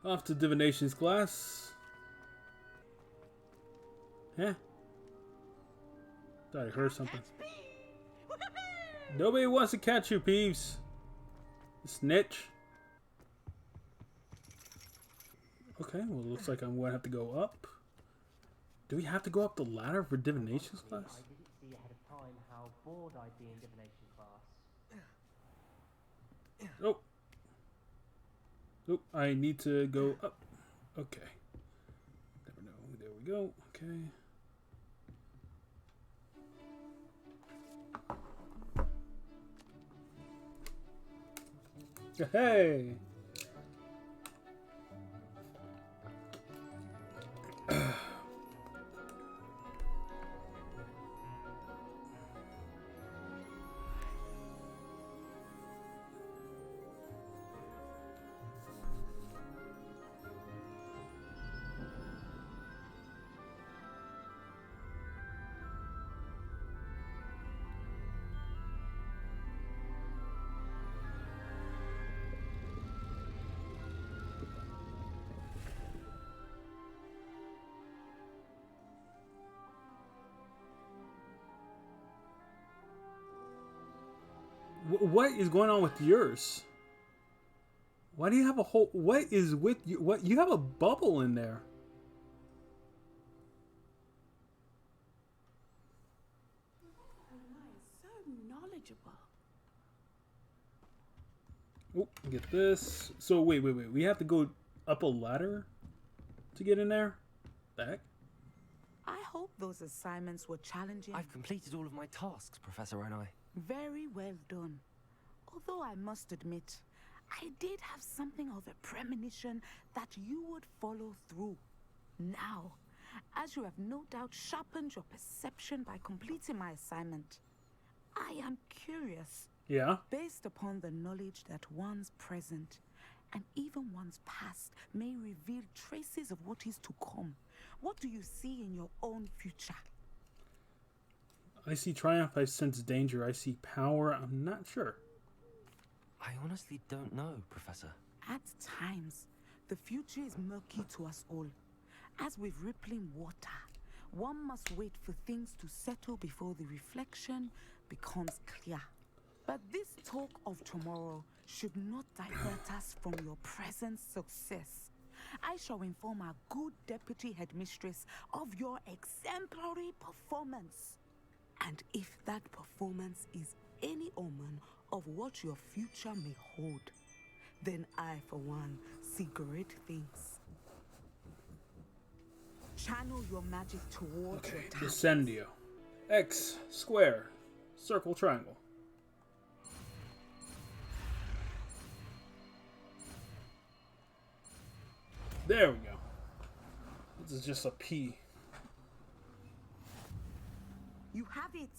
Off to divination's class. Huh? Thought I heard something. Nobody wants to catch you, Peeves. Snitch. Okay, well, it looks like I'm going to have to go up. Do we have to go up the ladder for divination's class? I didn't see ahead of time how bored I'd be in divination class. Oh. Oh, I need to go up. Okay. Never know. There we go. Okay. Hey! What is going on with yours? Why do you have a whole... What is with you? What? You have a bubble in there. So knowledgeable. Oh, get this. So, wait. We have to go up a ladder to get in there? Back? I hope those assignments were challenging. I've completed all of my tasks, Professor Onai. Very well done. Although I must admit, I did have something of a premonition that you would follow through. Now, as you have no doubt sharpened your perception by completing my assignment, I am curious. Yeah? Based upon the knowledge that one's present and even one's past may reveal traces of what is to come, what do you see in your own future? I see triumph, I sense danger, I see power, I'm not sure. I honestly don't know, Professor. At times, the future is murky to us all. As with rippling water, one must wait for things to settle before the reflection becomes clear. But this talk of tomorrow should not divert us from your present success. I shall inform our good deputy headmistress of your exemplary performance. And if that performance is any omen of what your future may hold, then I, for one, see great things. Channel your magic towards your task. Descendio. X, square, circle, triangle. There we go. This is just a P. You have it.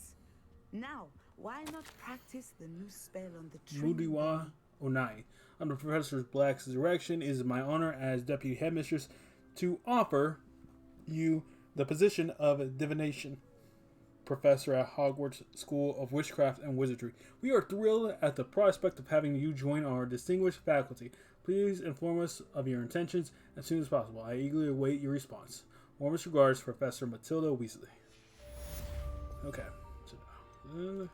Now, why not practice the new spell on the tree? Mudiwa Onai. Under Professor Black's direction, it is my honor as Deputy Headmistress to offer you the position of Divination Professor at Hogwarts School of Witchcraft and Wizardry. We are thrilled at the prospect of having you join our distinguished faculty. Please inform us of your intentions as soon as possible. I eagerly await your response. Warmest regards, Professor Matilda Weasley. Okay. Okay.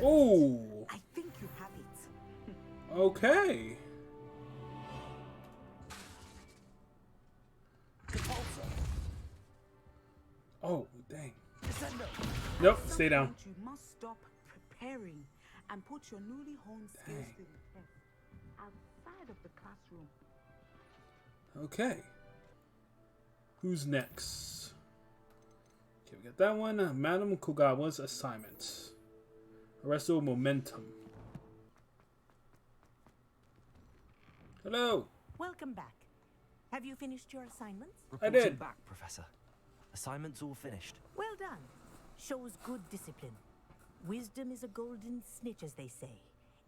Oh. I think you have it. Okay. Oh, dang. Nope, stay down. You must stop preparing and put your newly honed skills to the test outside of the classroom. Okay. Who's next? Okay, we got that one. Madam Kogawa's assignment. Arresto Momentum. Hello. Welcome back. Have you finished your assignments? Reporting did. back, Professor. Assignment's all finished. Well done. Shows good discipline. Wisdom is a golden snitch, as they say.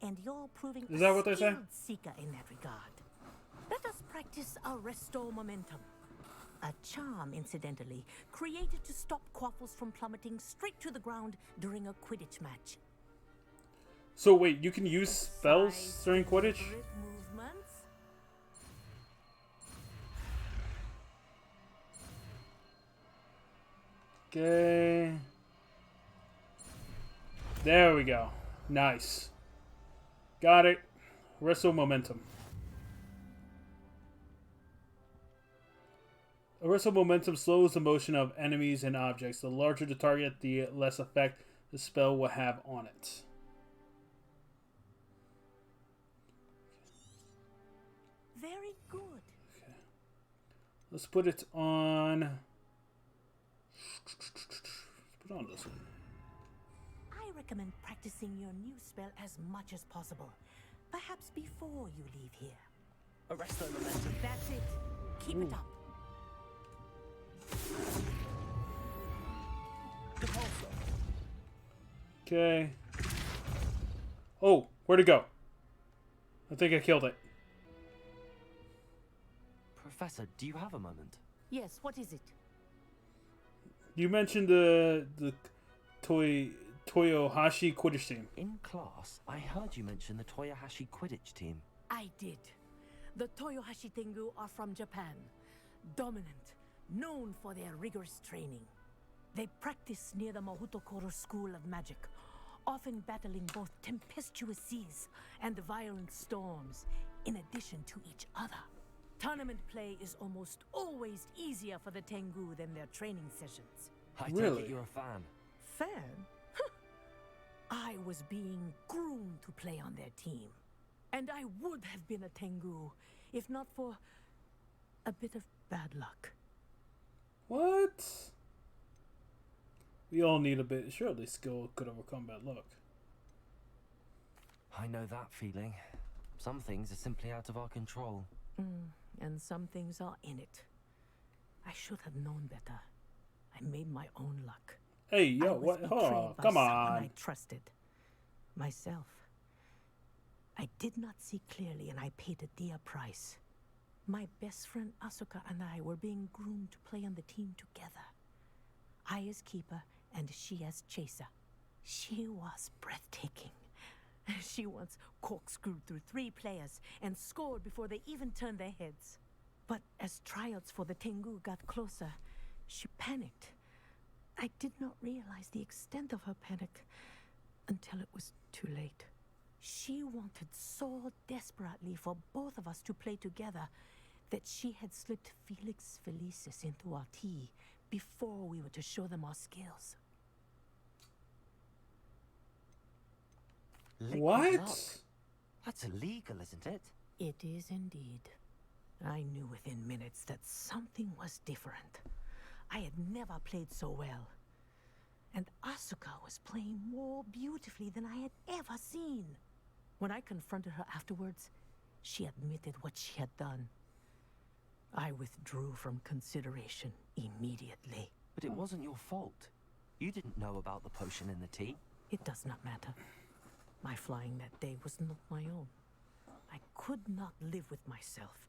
And you're proving Is that what they say? skilled seeker in that regard. Let us practice Arresto Momentum. A charm, incidentally, created to stop quaffles from plummeting straight to the ground during a Quidditch match. So wait, you can use spells during Quidditch? Grip movements. Okay. There we go. Nice. Got it. Wrestle momentum. Wrestle momentum slows the motion of enemies and objects. The larger the target, the less effect the spell will have on it. Very good. Okay. Let's put it on. Let's put on this one. I recommend practicing your new spell as much as possible. Perhaps before you leave here. Arresto momentum. That's it. Keep it up. Okay. Oh, where'd it go? I think I killed it. Professor, do you have a moment? Yes, what is it? You mentioned the Toyohashi Quidditch team. In class, I heard you mention the Toyohashi Quidditch team. I did. The Toyohashi Tengu are from Japan. Dominant, known for their rigorous training. They practice near the Mahutokoro School of Magic, often battling both tempestuous seas and violent storms, in addition to each other. Tournament play is almost always easier for the Tengu than their training sessions. I Really? take it you're a fan. Fan? I was being groomed to play on their team. And I would have been a Tengu, if not for a bit of bad luck. What? We all need a bit. Surely skill could overcome bad luck. I know that feeling. Some things are simply out of our control. And some things are in it. I should have known better. I made my own luck. Hey, I yo, was what? betrayed Oh, by come someone on. I trusted. Myself. I did not see clearly and I paid a dear price. My best friend Asuka and I were being groomed to play on the team together. I as keeper and she as chaser. She was breathtaking. She once corkscrewed through 3 players and scored before they even turned their heads. But as tryouts for the Tengu got closer, she panicked. I did not realize the extent of her panic until it was too late. She wanted so desperately for both of us to play together that she had slipped Felix Felicis into our tea before we were to show them our skills. Liquid What? luck. That's illegal, isn't it? It is indeed. I knew within minutes that something was different. I had never played so well. And Asuka was playing more beautifully than I had ever seen. When I confronted her afterwards, she admitted what she had done. I withdrew from consideration immediately. But it wasn't your fault. You didn't know about the potion in the tea. It does not matter. My flying that day was not my own. I could not live with myself.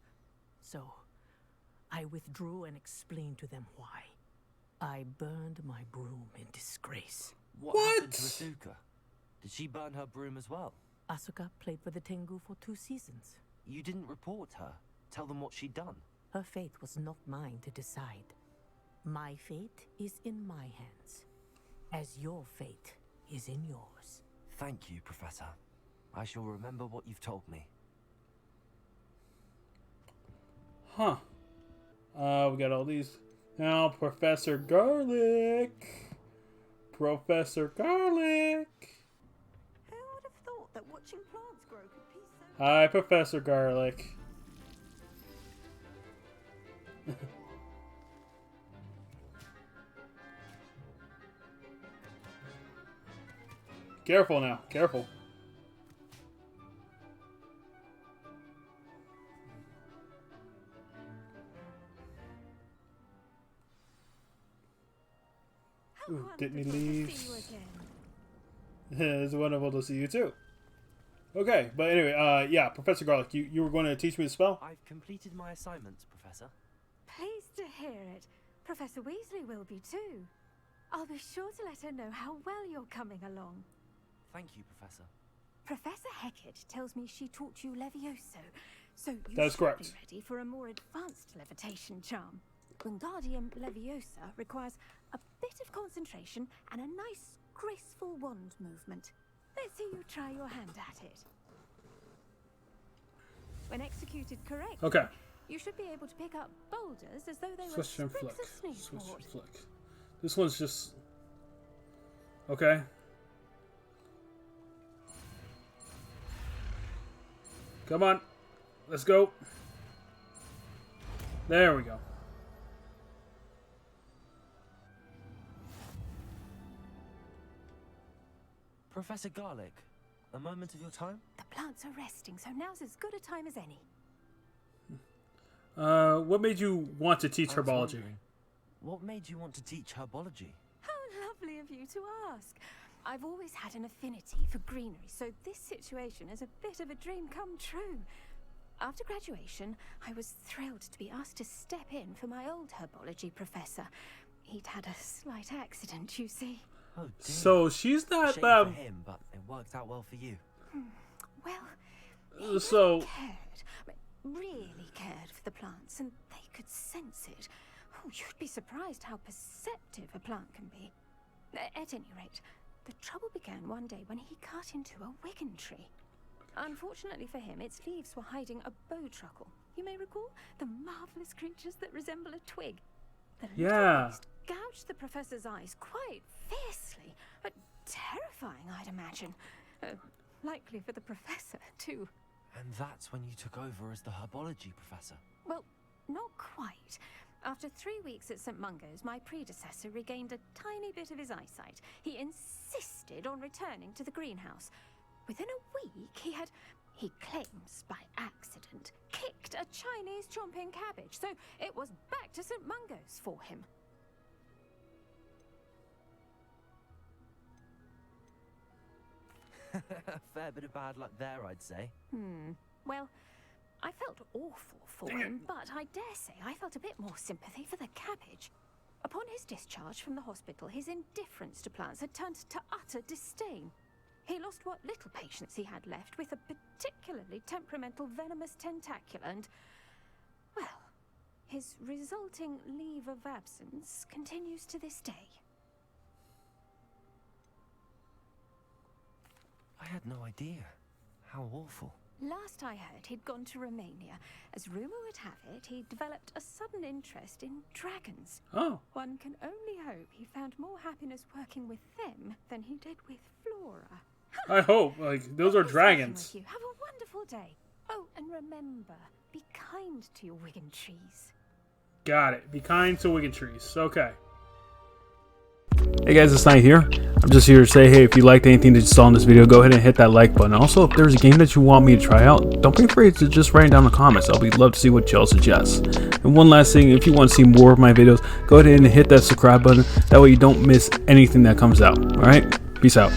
So, I withdrew and explained to them why. I burned my broom in disgrace. What happened to Asuka? Did she burn her broom as well? Asuka played for the Tengu for 2 seasons. You didn't report her. Tell them what she'd done. Her fate was not mine to decide. My fate is in my hands, as your fate is in yours. Thank you, Professor. I shall remember what you've told me. Huh. We got all these. Now, Professor Garlic. Professor Garlic. Who would have thought that watching plants grow could be so... Hi, Professor Garlic. Careful now. Careful. How Ooh, didn't he wonderful to leave? see you again. It's wonderful to see you too. Okay, but anyway, yeah, Professor Garlic, you were going to teach me the spell? I've completed my assignments, Professor. Pleased to hear it. Professor Weasley will be too. I'll be sure to let her know how well you're coming along. Thank you, Professor. Professor Hecat tells me she taught you Levioso, so you That's should correct. be ready for a more advanced levitation charm. Wingardium Leviosa requires a bit of concentration and a nice, graceful wand movement. Let's see you try your hand at it. When executed correctly, Okay. you should be able to pick up boulders as though they Switch were and sprigs flick. of snake Switch board. and flick. This one's just okay. Come on, let's go. There we go. Professor Garlic, a moment of your time? The plants are resting, so now's as good a time as any. What made you want to teach I was herbology? wondering, what made you want to teach herbology? How lovely of you to ask. I've always had an affinity for greenery, so this situation is a bit of a dream come true. After graduation, I was thrilled to be asked to step in for my old herbology professor. He'd had a slight accident, you see. Oh dear. So she's not Shame that. for him, but it worked out well for you. Well, he So- really cared, really cared for the plants, and they could sense it. Oh, you'd be surprised how perceptive a plant can be. At any rate, the trouble began one day when he cut into a wigan tree. Unfortunately for him, its leaves were hiding a bowtruckle. You may recall the marvelous creatures that resemble a twig. The little Yeah. beast gouged the professor's eyes quite fiercely, but terrifying, I'd imagine. Likely for the professor, too. And that's when you took over as the herbology professor. Well, not quite. After 3 weeks at St. Mungo's, my predecessor regained a tiny bit of his eyesight. He insisted on returning to the greenhouse. Within a week, he claims by accident, kicked a Chinese chomping cabbage, so it was back to St. Mungo's for him. A fair bit of bad luck there, I'd say. Well, I felt awful for him, but I dare say I felt a bit more sympathy for the cabbage. Upon his discharge from the hospital, his indifference to plants had turned to utter disdain. He lost what little patience he had left with a particularly temperamental venomous tentacula and, well, his resulting leave of absence continues to this day. I had no idea. How awful. Last I heard, he'd gone to Romania. As rumour would have it, he developed a sudden interest in dragons. Oh, One can only hope he found more happiness working with them than he did with Flora. I hope. Like, those are Nice dragons. speaking with you. Have a wonderful day. Oh, and remember, be kind to your wigan trees. Got it. Be kind to wicked trees. Okay. Hey guys, it's Knight here. I'm just here to say, hey, if you liked anything that you saw in this video, go ahead and hit that like button. Also, if there's a game that you want me to try out, don't be afraid to just write it down in the comments. I'll be love to see what y'all suggest. And one last thing, if you want to see more of my videos, go ahead and hit that subscribe button. That way you don't miss anything that comes out. Alright? Peace out.